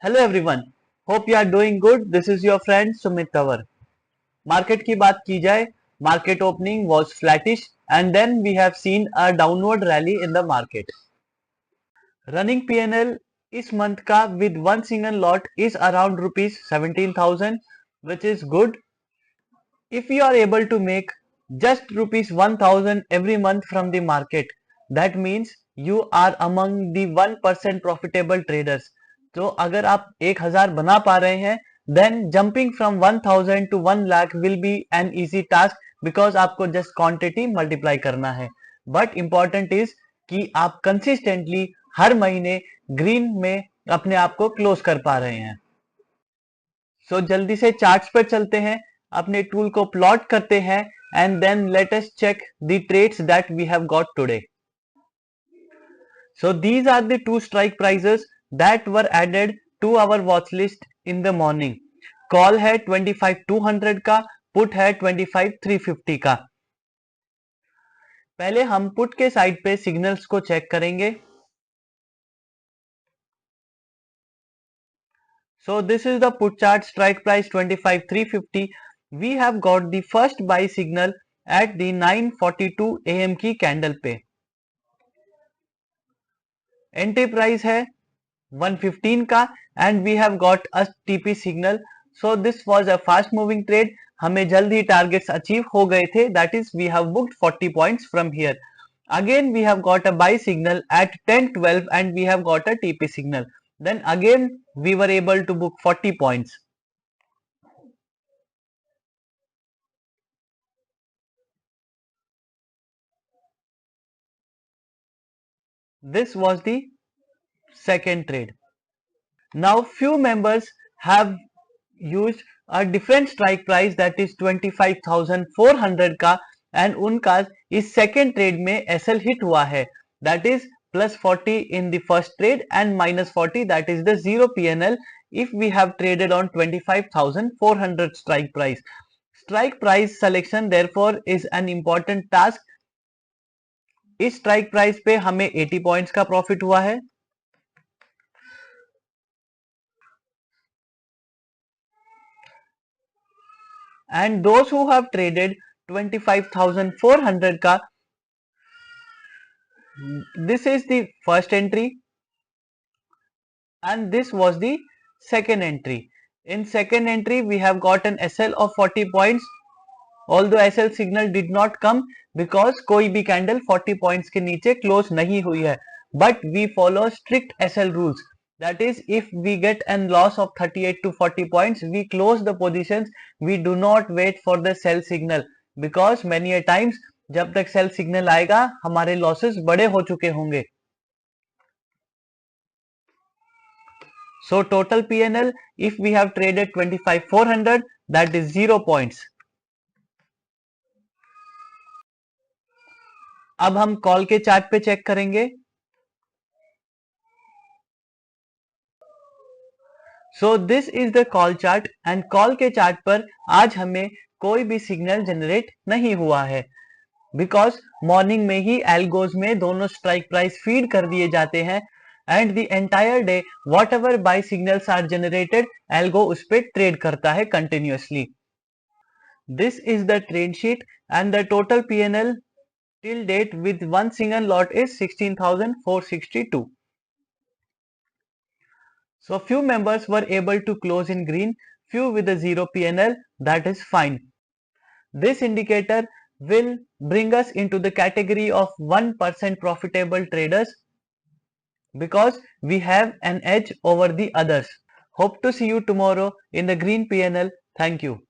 Hello everyone, hope you are doing good. This is your friend Sumit Tanwar. Market की बात की जाए, market opening was flattish and then we have seen a downward rally in the market. Running PNL इस month का with one single lot is around rupees 17,000 which is good. If you are able to make just rupees 1,000 every month from the market, that means you are among the 1% profitable traders. तो अगर आप 1,000 बना पा रहे हैं, then jumping from 1,000 to 1 lakh will be an easy task because आपको just quantity multiply करना है. But important is कि आप consistently हर महीने ग्रीन में अपने आप को क्लोज कर पा रहे हैं. सो जल्दी से चार्ट्स पर चलते हैं, अपने टूल को प्लॉट करते हैं and then let us check the trades that we have got today. So these are the two strike prices that were added to our watch list in the morning. Call है 25,200 का, put है 25,350 का. पहले हम put के side पे signals को check करेंगे. So this is the put chart, strike price 25,350. We have got the first buy signal at the 9:42 AM की कैंडल पे. एंट्री प्राइस है 115 का and we have got a TP signal. So this was a fast moving trade. हमें जल्द ही targets achieve हो गए थे. That is we have booked 40 points from here. Again we have got a buy signal at 10:12 and we have got a TP signal. Then again we were able to book 40 points. This was the second trade. Now few members have used a different strike price that is 25,400 का and उनका इस second trade में SL hit हुआ है. That is plus 40 in the first trade and minus 40, that is the zero PNL if we have traded on 25,400 strike price. Strike price selection therefore is an important task. इस strike price पे हमें 80 points का profit हुआ है. And those who have traded 25,400 का, this is the first entry and this was the second entry. In second entry we have got an SL of 40 points, although SL signal did not come because कोई भी candle 40 points के नीचे close नहीं हुई है. But we follow strict SL rules. That is, if we get a loss of 38 to 40 points, we close the positions. We do not wait for the sell signal because many a times जब तक sell signal आएगा हमारे losses बड़े हो चुके होंगे. So total PNL, if we have traded 25,400, that is 0 points. अब हम कॉल के चार्ट पे चेक करेंगे. So this is the call chart and call के चार्ट पर आज हमें कोई भी सिग्नल जनरेट नहीं हुआ है बिकॉज मॉर्निंग में ही एल्गोज में दोनों स्ट्राइक प्राइस फीड कर दिए जाते हैं and the entire day whatever buy signals are generated, algo उस पर ट्रेड करता है continuously. This is the trade sheet and the total PNL till date with one single lot is 16,462. So few members were able to close in green, few with a zero PNL, that is fine. This indicator will bring us into the category of 1% profitable traders because we have an edge over the others. Hope to see you tomorrow in the green PNL. Thank you.